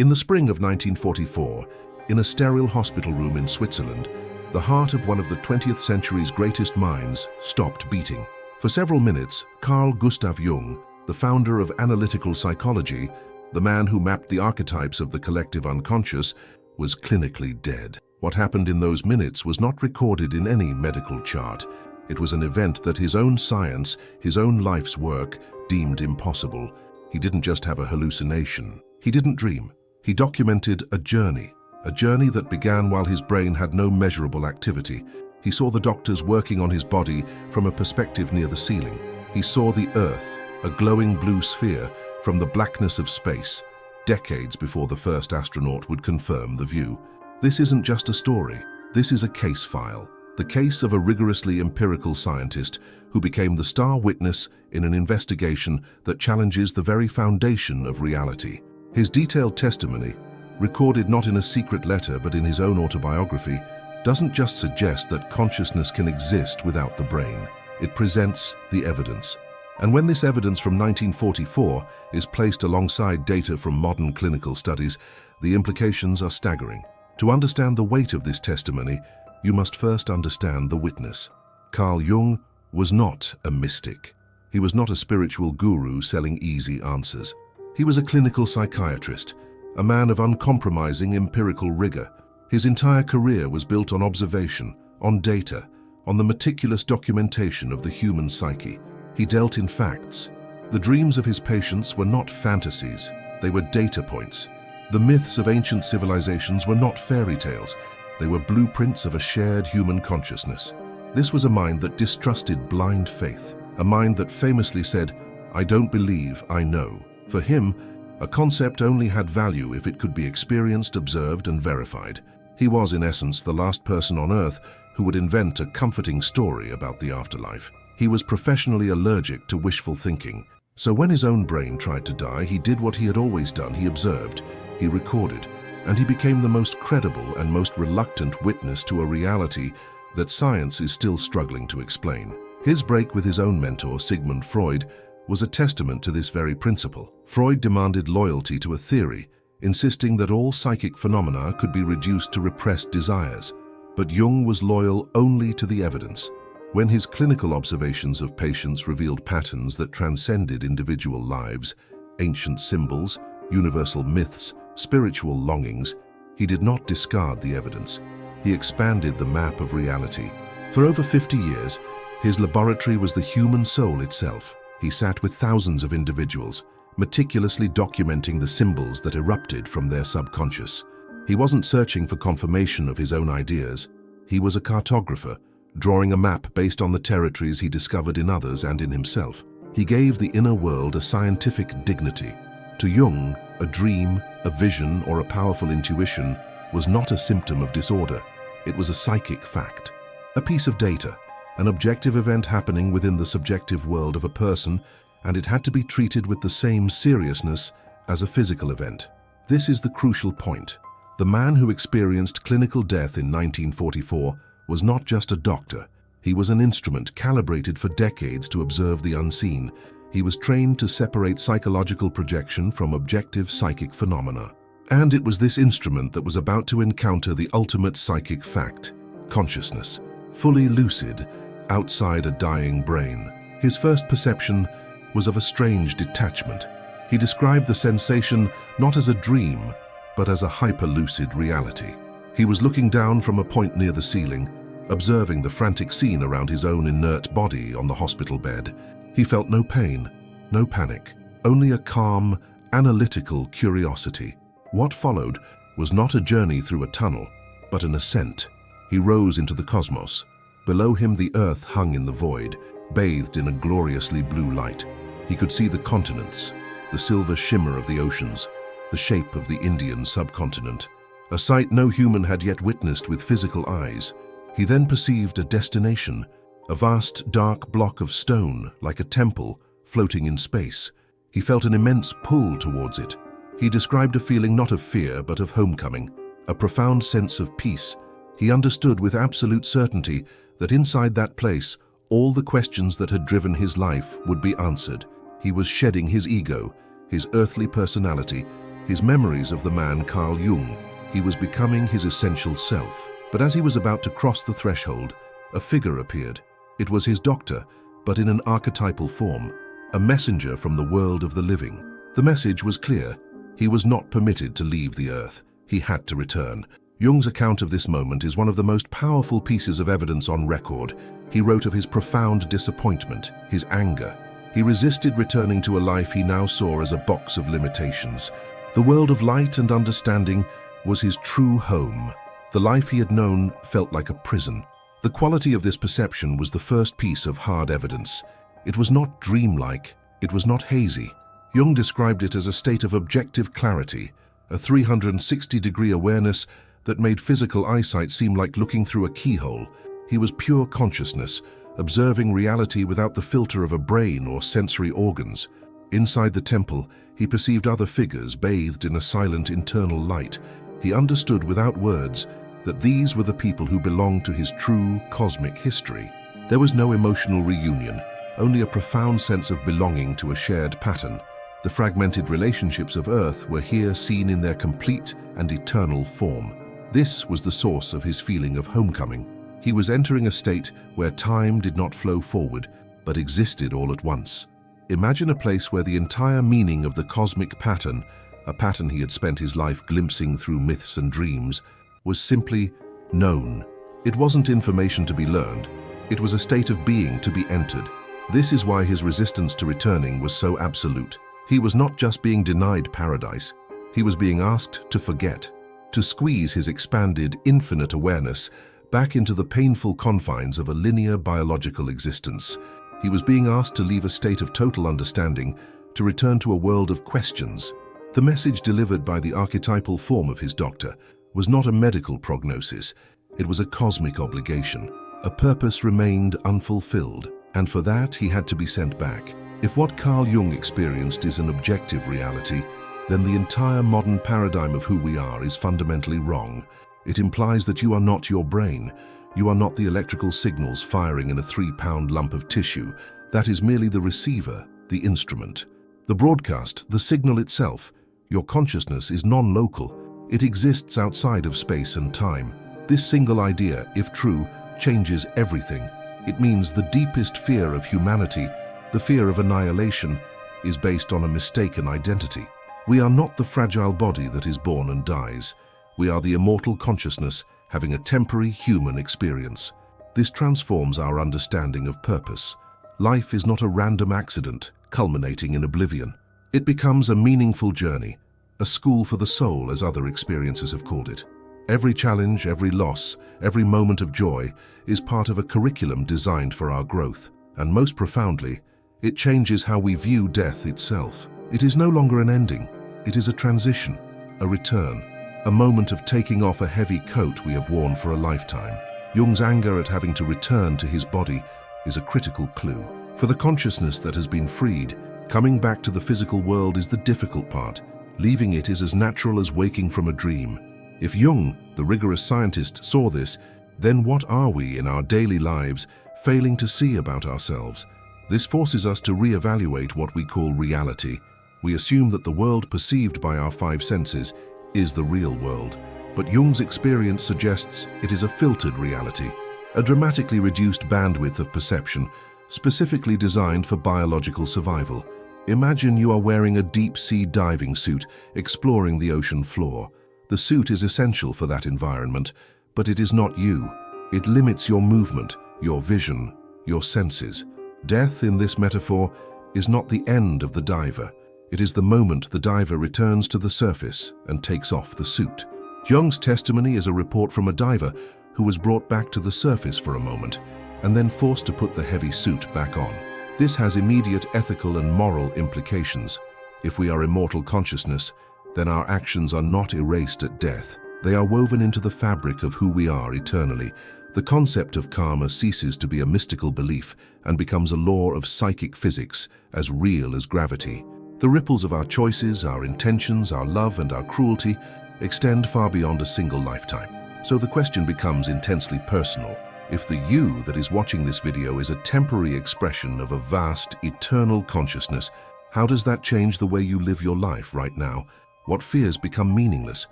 In the spring of 1944, in a sterile hospital room in Switzerland, the heart of one of the 20th century's greatest minds stopped beating. For several minutes, Carl Gustav Jung, the founder of analytical psychology, the man who mapped the archetypes of the collective unconscious, was clinically dead. What happened in those minutes was not recorded in any medical chart. It was an event that his own science, his own life's work, deemed impossible. He didn't just have a hallucination. He didn't dream. He documented a journey that began while his brain had no measurable activity. He saw the doctors working on his body from a perspective near the ceiling. He saw the Earth, a glowing blue sphere, from the blackness of space, decades before the first astronaut would confirm the view. This isn't just a story. This is a case file. The case of a rigorously empirical scientist who became the star witness in an investigation that challenges the very foundation of reality. His detailed testimony, recorded not in a secret letter but in his own autobiography, doesn't just suggest that consciousness can exist without the brain. It presents the evidence. And when this evidence from 1944 is placed alongside data from modern clinical studies, the implications are staggering. To understand the weight of this testimony, you must first understand the witness. Carl Jung was not a mystic. He was not a spiritual guru selling easy answers. He was a clinical psychiatrist, a man of uncompromising empirical rigor. His entire career was built on observation, on data, on the meticulous documentation of the human psyche. He dealt in facts. The dreams of his patients were not fantasies, they were data points. The myths of ancient civilizations were not fairy tales, they were blueprints of a shared human consciousness. This was a mind that distrusted blind faith, a mind that famously said, "I don't believe, I know." For him, a concept only had value if it could be experienced, observed, and verified. He was, in essence, the last person on Earth who would invent a comforting story about the afterlife. He was professionally allergic to wishful thinking. So when his own brain tried to die, he did what he had always done. He observed, he recorded, and he became the most credible and most reluctant witness to a reality that science is still struggling to explain. His break with his own mentor, Sigmund Freud, was a testament to this very principle. Freud demanded loyalty to a theory, insisting that all psychic phenomena could be reduced to repressed desires. But Jung was loyal only to the evidence. When his clinical observations of patients revealed patterns that transcended individual lives, ancient symbols, universal myths, spiritual longings, he did not discard the evidence. He expanded the map of reality. For over 50 years, his laboratory was the human soul itself. He sat with thousands of individuals, meticulously documenting the symbols that erupted from their subconscious. He wasn't searching for confirmation of his own ideas. He was a cartographer, drawing a map based on the territories he discovered in others and in himself. He gave the inner world a scientific dignity. To Jung, a dream, a vision, or a powerful intuition was not a symptom of disorder. It was a psychic fact, a piece of data, an objective event happening within the subjective world of a person, and it had to be treated with the same seriousness as a physical event. This is the crucial point. The man who experienced clinical death in 1944 was not just a doctor. He was an instrument calibrated for decades to observe the unseen. He was trained to separate psychological projection from objective psychic phenomena. And it was this instrument that was about to encounter the ultimate psychic fact, consciousness, fully lucid, outside a dying brain. His first perception was of a strange detachment. He described the sensation not as a dream, but as a hyper-lucid reality. He was looking down from a point near the ceiling, observing the frantic scene around his own inert body on the hospital bed. He felt no pain, no panic, only a calm, analytical curiosity. What followed was not a journey through a tunnel, but an ascent. He rose into the cosmos. Below him the earth hung in the void, bathed in a gloriously blue light. He could see the continents, the silver shimmer of the oceans, the shape of the Indian subcontinent, a sight no human had yet witnessed with physical eyes. He then perceived a destination, a vast dark block of stone like a temple floating in space. He felt an immense pull towards it. He described a feeling not of fear but of homecoming, a profound sense of peace. He understood with absolute certainty that inside that place, all the questions that had driven his life would be answered. He was shedding his ego, his earthly personality, his memories of the man Carl Jung. He was becoming his essential self. But as he was about to cross the threshold, a figure appeared. It was his doctor, but in an archetypal form, a messenger from the world of the living. The message was clear. He was not permitted to leave the earth. He had to return. Jung's account of this moment is one of the most powerful pieces of evidence on record. He wrote of his profound disappointment, his anger. He resisted returning to a life he now saw as a box of limitations. The world of light and understanding was his true home. The life he had known felt like a prison. The quality of this perception was the first piece of hard evidence. It was not dreamlike, it was not hazy. Jung described it as a state of objective clarity, a 360-degree awareness that made physical eyesight seem like looking through a keyhole. He was pure consciousness, observing reality without the filter of a brain or sensory organs. Inside the temple, he perceived other figures bathed in a silent internal light. He understood without words that these were the people who belonged to his true cosmic history. There was no emotional reunion, only a profound sense of belonging to a shared pattern. The fragmented relationships of Earth were here seen in their complete and eternal form. This was the source of his feeling of homecoming. He was entering a state where time did not flow forward, but existed all at once. Imagine a place where the entire meaning of the cosmic pattern, a pattern he had spent his life glimpsing through myths and dreams, was simply known. It wasn't information to be learned. It was a state of being to be entered. This is why his resistance to returning was so absolute. He was not just being denied paradise. He was being asked to forget, to squeeze his expanded, infinite awareness back into the painful confines of a linear biological existence. He was being asked to leave a state of total understanding, to return to a world of questions. The message delivered by the archetypal form of his doctor was not a medical prognosis. It was a cosmic obligation. A purpose remained unfulfilled, and for that he had to be sent back. If what Carl Jung experienced is an objective reality, then the entire modern paradigm of who we are is fundamentally wrong. It implies that you are not your brain. You are not the electrical signals firing in a 3-pound lump of tissue. That is merely the receiver, the instrument. The broadcast, the signal itself. Your consciousness is non-local. It exists outside of space and time. This single idea, if true, changes everything. It means the deepest fear of humanity, the fear of annihilation, is based on a mistaken identity. We are not the fragile body that is born and dies. We are the immortal consciousness having a temporary human experience. This transforms our understanding of purpose. Life is not a random accident culminating in oblivion. It becomes a meaningful journey, a school for the soul, as other experiences have called it. Every challenge, every loss, every moment of joy is part of a curriculum designed for our growth. And most profoundly, it changes how we view death itself. It is no longer an ending. It is a transition, a return, a moment of taking off a heavy coat we have worn for a lifetime. Jung's anger at having to return to his body is a critical clue. For the consciousness that has been freed, coming back to the physical world is the difficult part. Leaving it is as natural as waking from a dream. If Jung, the rigorous scientist, saw this, then what are we in our daily lives failing to see about ourselves? This forces us to reevaluate what we call reality. We assume that the world perceived by our 5 senses is the real world. But Jung's experience suggests it is a filtered reality, a dramatically reduced bandwidth of perception, specifically designed for biological survival. Imagine you are wearing a deep-sea diving suit, exploring the ocean floor. The suit is essential for that environment, but it is not you. It limits your movement, your vision, your senses. Death, in this metaphor, is not the end of the diver. It is the moment the diver returns to the surface and takes off the suit. Jung's testimony is a report from a diver who was brought back to the surface for a moment and then forced to put the heavy suit back on. This has immediate ethical and moral implications. If we are immortal consciousness, then our actions are not erased at death. They are woven into the fabric of who we are eternally. The concept of karma ceases to be a mystical belief and becomes a law of psychic physics, as real as gravity. The ripples of our choices, our intentions, our love and our cruelty extend far beyond a single lifetime. So the question becomes intensely personal. If the you that is watching this video is a temporary expression of a vast, eternal consciousness, how does that change the way you live your life right now? what fears become meaningless,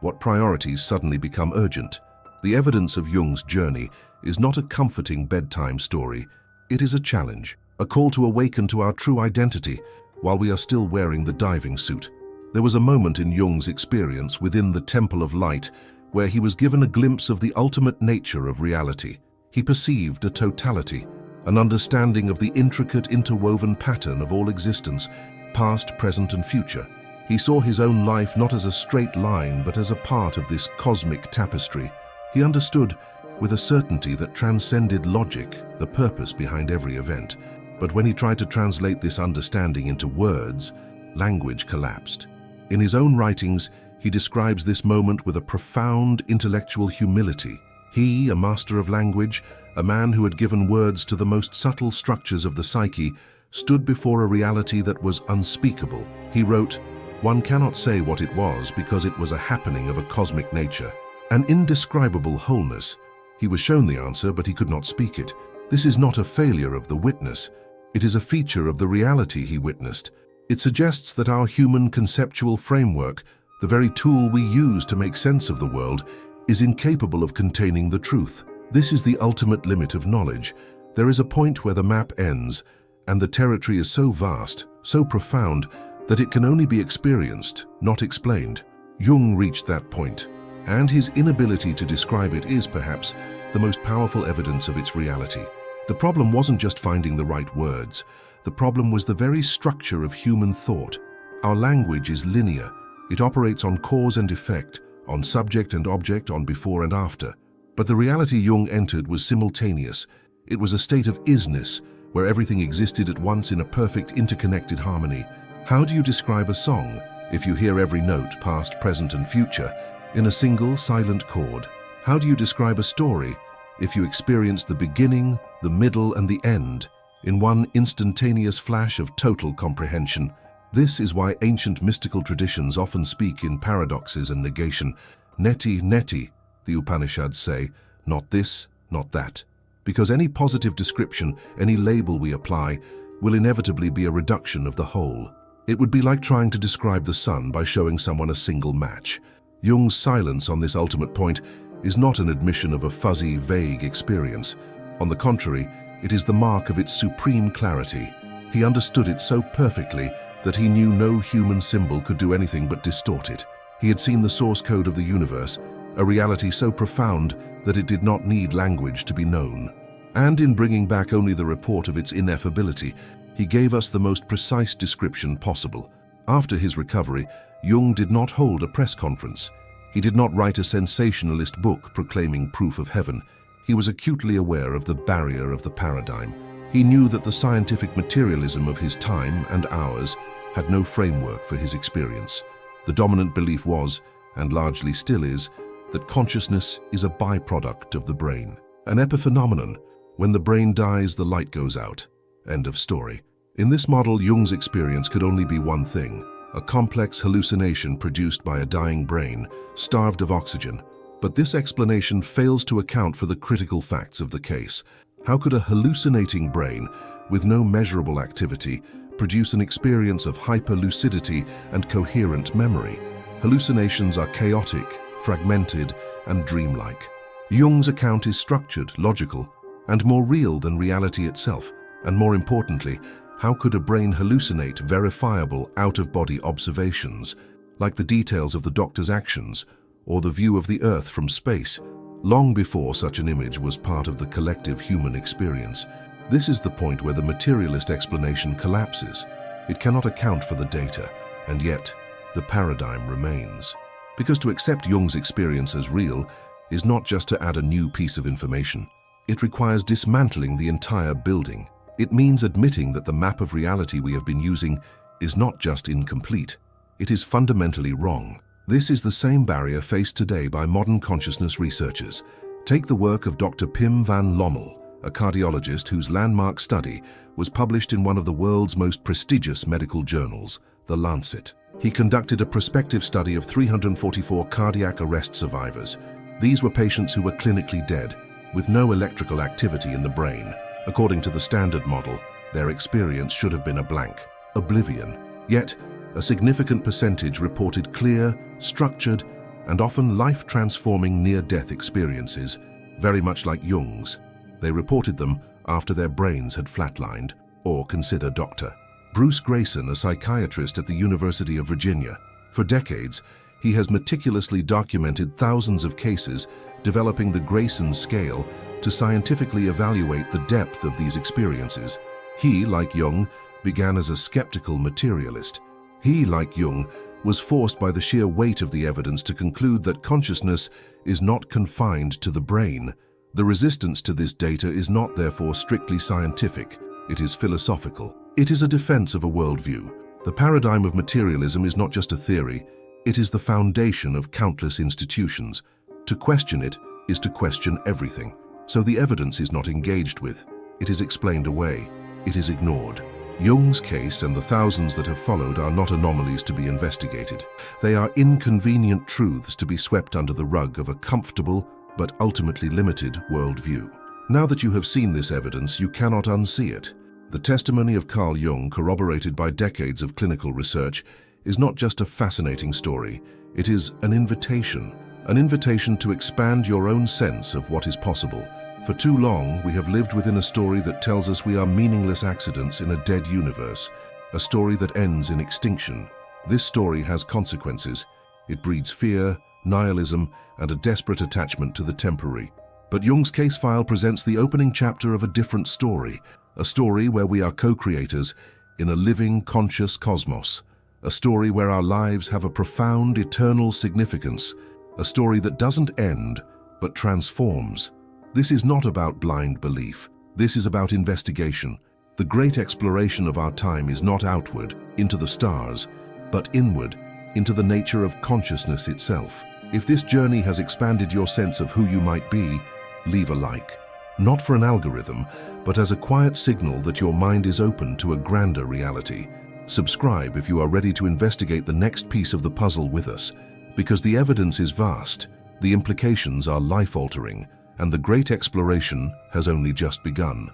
what priorities suddenly become urgent. The evidence of Jung's journey is not a comforting bedtime story. It is a challenge, a call to awaken to our true identity while we are still wearing the diving suit. There was a moment in Jung's experience within the Temple of Light where he was given a glimpse of the ultimate nature of reality. He perceived a totality, an understanding of the intricate interwoven pattern of all existence, past, present, and future. He saw his own life not as a straight line, but as a part of this cosmic tapestry. He understood, with a certainty that transcended logic, the purpose behind every event. But when he tried to translate this understanding into words, language collapsed. In his own writings, he describes this moment with a profound intellectual humility. He, a master of language, a man who had given words to the most subtle structures of the psyche, stood before a reality that was unspeakable. He wrote, "One cannot say what it was because it was a happening of a cosmic nature, an indescribable wholeness." He was shown the answer, but he could not speak it. This is not a failure of the witness. It is a feature of the reality he witnessed. It suggests that our human conceptual framework, the very tool we use to make sense of the world, is incapable of containing the truth. This is the ultimate limit of knowledge. There is a point where the map ends, and the territory is so vast, so profound, that it can only be experienced, not explained. Jung reached that point, and his inability to describe it is, perhaps, the most powerful evidence of its reality. The problem wasn't just finding the right words. The problem was the very structure of human thought. Our language is linear. It operates on cause and effect, on subject and object, on before and after. But the reality Jung entered was simultaneous. It was a state of isness, where everything existed at once in a perfect interconnected harmony. How do you describe a song if you hear every note, past, present, and future, in a single silent chord? How do you describe a story if you experience the beginning, the middle, and the end in one instantaneous flash of total comprehension? This is why ancient mystical traditions often speak in paradoxes and negation. Neti, neti, the Upanishads say, not this, not that. Because any positive description, any label we apply, will inevitably be a reduction of the whole. It would be like trying to describe the sun by showing someone a single match. Jung's silence on this ultimate point is not an admission of a fuzzy, vague experience. On the contrary, it is the mark of its supreme clarity. He understood it so perfectly that he knew no human symbol could do anything but distort it. He had seen the source code of the universe, a reality so profound that it did not need language to be known. And in bringing back only the report of its ineffability, he gave us the most precise description possible. After his recovery, Jung did not hold a press conference. He did not write a sensationalist book proclaiming proof of heaven. He was acutely aware of the barrier of the paradigm. He knew that the scientific materialism of his time and ours had no framework for his experience. The dominant belief was, and largely still is, that consciousness is a byproduct of the brain. An epiphenomenon. When the brain dies, the light goes out. End of story. In this model, Jung's experience could only be one thing: a complex hallucination produced by a dying brain, starved of oxygen. But this explanation fails to account for the critical facts of the case. How could a hallucinating brain, with no measurable activity, produce an experience of hyper-lucidity and coherent memory? Hallucinations are chaotic, fragmented, and dreamlike. Jung's account is structured, logical, and more real than reality itself. And more importantly, how could a brain hallucinate verifiable out-of-body observations, like the details of the doctor's actions or the view of the Earth from space, long before such an image was part of the collective human experience? This is the point where the materialist explanation collapses. It cannot account for the data, and yet the paradigm remains. Because to accept Jung's experience as real is not just to add a new piece of information. It requires dismantling the entire building. It means admitting that the map of reality we have been using is not just incomplete, it is fundamentally wrong. This is the same barrier faced today by modern consciousness researchers. Take the work of Dr. Pim van Lommel, a cardiologist whose landmark study was published in one of the world's most prestigious medical journals, The Lancet. He conducted a prospective study of 344 cardiac arrest survivors. These were patients who were clinically dead, with no electrical activity in the brain. According to the standard model, their experience should have been a blank, oblivion. Yet, A significant percentage reported clear, structured, and often life-transforming near-death experiences, very much like Jung's. They reported them after their brains had flatlined. Or consider Dr. Bruce Grayson, a psychiatrist at the University of Virginia. For decades, he has meticulously documented thousands of cases, developing the Grayson scale to scientifically evaluate the depth of these experiences. He, like Jung, began as a skeptical materialist. He, like Jung, was forced by the sheer weight of the evidence to conclude that consciousness is not confined to the brain. The resistance to this data is not therefore strictly scientific, it is philosophical. It is a defense of a worldview. The paradigm of materialism is not just a theory, it is the foundation of countless institutions. To question it is to question everything. So the evidence is not engaged with, it is explained away, it is ignored. Jung's case and the thousands that have followed are not anomalies to be investigated. They are inconvenient truths to be swept under the rug of a comfortable but ultimately limited worldview. Now that you have seen this evidence, you cannot unsee it. The testimony of Carl Jung, corroborated by decades of clinical research, is not just a fascinating story, it is an invitation to expand your own sense of what is possible. For too long, we have lived within a story that tells us we are meaningless accidents in a dead universe, a story that ends in extinction. This story has consequences. It breeds fear, nihilism, and a desperate attachment to the temporary. But Jung's case file presents the opening chapter of a different story, a story where we are co-creators in a living, conscious cosmos, a story where our lives have a profound, eternal significance, a story that doesn't end, but transforms. This is not about blind belief. This is about investigation. The great exploration of our time is not outward, into the stars, but inward, into the nature of consciousness itself. If this journey has expanded your sense of who you might be, leave a like. Not for an algorithm, but as a quiet signal that your mind is open to a grander reality. Subscribe if you are ready to investigate the next piece of the puzzle with us, because the evidence is vast, the implications are life-altering, and the great exploration has only just begun.